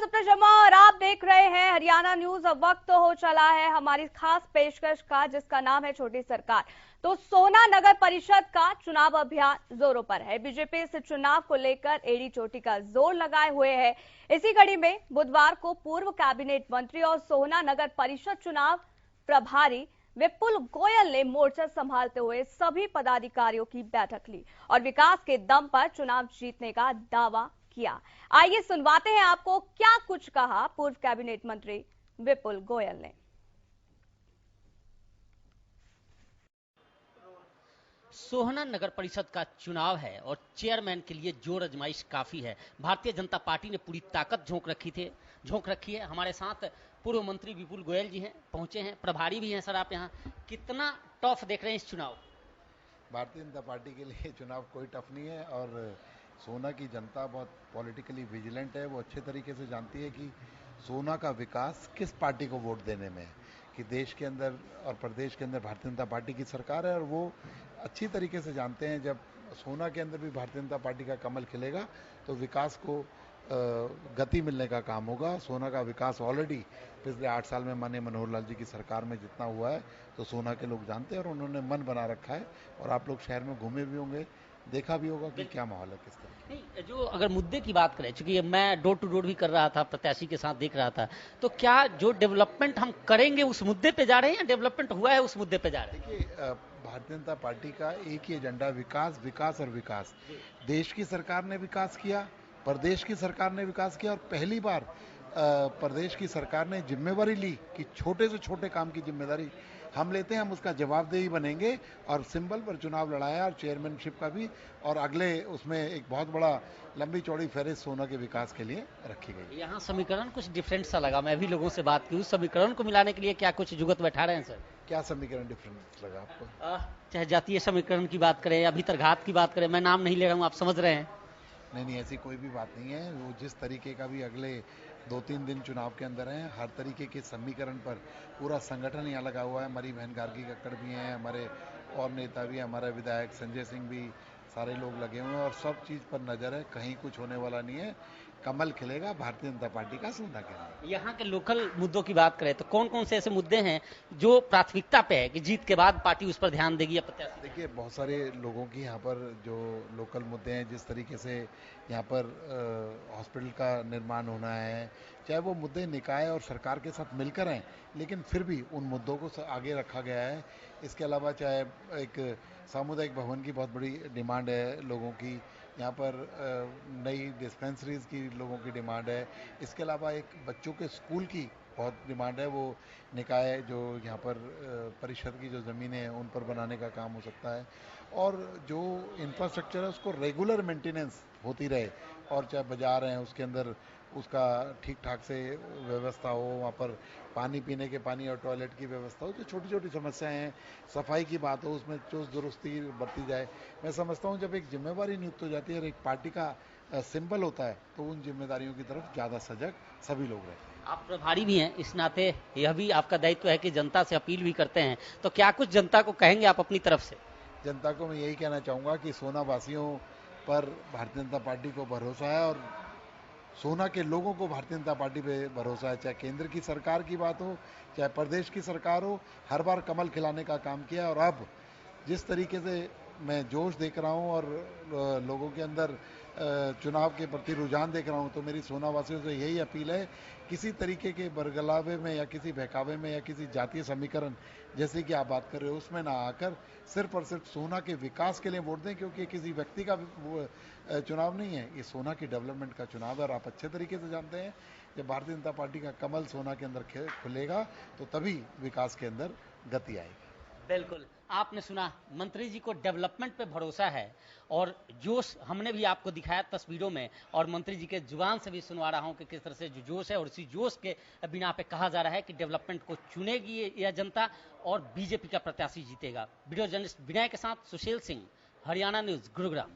सप्ताह शर्मा और आप देख रहे हैं हरियाणा न्यूज। अब वक्त तो हो चला है हमारी खास पेशकश का, जिसका नाम है छोटी सरकार। तो सोना नगर परिषद का चुनाव अभियान जोरों पर है। बीजेपी इस चुनाव को लेकर एड़ी चोटी का जोर लगाए हुए है। इसी कड़ी में बुधवार को पूर्व कैबिनेट मंत्री और सोना नगर परिषद चुनाव प्रभारी विपुल गोयल ने मोर्चा संभालते हुए सभी पदाधिकारियों की बैठक ली और विकास के दम पर चुनाव जीतने का दावा किया। आइए सुनवाते हैं आपको क्या कुछ कहा पूर्व कैबिनेट मंत्री विपुल गोयल ने। सोहना नगर परिषद का चुनाव है और चेयरमैन के लिए जोर आजमाइश काफी है। भारतीय जनता पार्टी ने पूरी ताकत झोंक रखी है। हमारे साथ पूर्व मंत्री विपुल गोयल जी हैं, पहुंचे हैं, प्रभारी भी हैं। सर, आप यहाँ कितना टफ देख रहे हैं इस चुनाव? भारतीय जनता पार्टी के लिए चुनाव कोई टफ नहीं है और सोना की जनता बहुत पॉलिटिकली विजिलेंट है। वो अच्छे तरीके से जानती है कि सोना का विकास किस पार्टी को वोट देने में है, कि देश के अंदर और प्रदेश के अंदर भारतीय जनता पार्टी की सरकार है और वो अच्छी तरीके से जानते हैं जब सोना के अंदर भी भारतीय जनता पार्टी का कमल खिलेगा तो विकास को गति मिलने का काम होगा। सोना का विकास ऑलरेडी पिछले 8 साल में माननीय मनोहर लाल जी की सरकार में जितना हुआ है तो सोना के लोग जानते हैं और उन्होंने मन बना रखा है। और आप लोग शहर में घूमे भी होंगे, देखा भी होगा कि क्या माहौल है किस तरह। नहीं, जो अगर मुद्दे की बात करें, चूंकि मैं डोर टू डोर भी कर रहा था, प्रत्याशी के साथ देख रहा था, तो क्या जो डेवलपमेंट हम करेंगे उस मुद्दे पे जा रहे हैं या डेवलपमेंट हुआ है उस मुद्दे पे जा रहे हैं? देखिए, भारतीय जनता पार्टी का एक ही एजेंडा, विकास, विकास और विकास। देश की सरकार ने विकास किया, प्रदेश की सरकार ने विकास किया और पहली बार प्रदेश की सरकार ने जिम्मेवारी ली कि छोटे से छोटे काम की जिम्मेदारी हम लेते हैं, हम उसका जवाबदेही बनेंगे और सिंबल पर चुनाव लड़ाया और चेयरमैनशिप का भी। और अगले उसमें एक बहुत बड़ा लंबी चौड़ी फहरिस्त सोना के विकास के लिए रखी गई। यहाँ समीकरण कुछ डिफरेंट सा लगा, मैं भी लोगों से बात की। उस समीकरण को मिलाने के लिए क्या कुछ जुगत बैठा रहे हैं सर? क्या समीकरण डिफरेंट लगा आपको? चाहे जातीय समीकरण की बात करें या भीतरघात की बात करें, मैं नाम नहीं ले रहा हूँ, आप समझ रहे हैं। नहीं, ऐसी कोई भी बात नहीं है। वो जिस तरीके का भी अगले 2-3 दिन चुनाव के अंदर हैं, हर तरीके के समीकरण पर पूरा संगठन यहाँ लगा हुआ है। हमारी बहन गार्गी कक्कड़ भी हैं, हमारे और नेता भी, हमारे विधायक संजय सिंह भी, सारे लोग लगे हुए हैं और सब चीज़ पर नज़र है। कहीं कुछ होने वाला नहीं है। कमल खिलेगा भारतीय जनता पार्टी का सोना के अंदर। यहाँ के लोकल मुद्दों की बात करें तो कौन कौन से ऐसे मुद्दे हैं जो प्राथमिकता पे है कि जीत के बाद पार्टी उस पर ध्यान देगी या प्रत्याशी? देखिए, बहुत सारे लोगों की यहाँ पर जो लोकल मुद्दे हैं, जिस तरीके से यहाँ पर हॉस्पिटल का निर्माण होना है, चाहे वो मुद्दे निकाय और सरकार के साथ मिलकर हैं, लेकिन फिर भी उन मुद्दों को आगे रखा गया है। इसके अलावा चाहे एक सामुदायिक भवन की बहुत बड़ी डिमांड है लोगों की, यहाँ पर नई डिस्पेंसरीज की लोगों की डिमांड है। इसके अलावा एक बच्चों के स्कूल की बहुत डिमांड है। वो निकाय जो यहाँ पर परिषद की जो ज़मीनें हैं उन पर बनाने का काम हो सकता है और जो इंफ्रास्ट्रक्चर है उसको रेगुलर मेंटेनेंस होती रहे और चाहे बाजार हैं उसके अंदर उसका ठीक ठाक से व्यवस्था हो, वहाँ पर पानी पीने के पानी और टॉयलेट की व्यवस्था हो। जो छोटी छोटी समस्याएं हैं, सफाई की बात हो, उसमें चुस्त दुरुस्ती बरती जाए। मैं समझता हूँ जब एक जिम्मेवारी नियुक्त हो जाती है और एक पार्टी का सिंबल होता है तो उन जिम्मेदारियों की तरफ ज़्यादा सजग सभी लोग रहते हैं। आप प्रभारी भी हैं, इस नाते यह भी आपका दायित्व है कि जनता से अपील भी करते हैं, तो क्या कुछ जनता को कहेंगे आप अपनी तरफ से? जनता को मैं यही कहना चाहूँगा कि सोना वासियों पर भारतीय जनता पार्टी को भरोसा है और सोना के लोगों को भारतीय जनता पार्टी पे भरोसा है। चाहे केंद्र की सरकार की बात हो, चाहे प्रदेश की सरकार हो, हर बार कमल खिलाने का काम किया। और अब जिस तरीके से मैं जोश देख रहा हूँ और लोगों के अंदर चुनाव के प्रति रुझान देख रहा हूँ, तो मेरी सोना वासियों से यही अपील है, किसी तरीके के बरगलावे में या किसी बहकावे में या किसी जातीय समीकरण जैसे कि आप बात कर रहे हो उसमें ना आकर सिर्फ और सिर्फ सोना के विकास के लिए वोट दें, क्योंकि किसी व्यक्ति का चुनाव नहीं है, ये सोना की डेवलपमेंट का चुनाव है। और आप अच्छे तरीके से जानते हैं जब भारतीय जनता पार्टी का कमल सोना के अंदर खुलेगा तो तभी विकास के अंदर गति आएगी। बिल्कुल, आपने सुना, मंत्री जी को डेवलपमेंट पे भरोसा है और जोश हमने भी आपको दिखाया तस्वीरों में और मंत्री जी के जुबान से भी सुनवा रहा हूं कि किस तरह से जो जोश है और इसी जोश के बिना पे कहा जा रहा है कि डेवलपमेंट को चुनेगी यह जनता और बीजेपी का प्रत्याशी जीतेगा। वीडियो जर्नलिस्ट विनय के साथ सुशील सिंह, हरियाणा न्यूज, गुरुग्राम।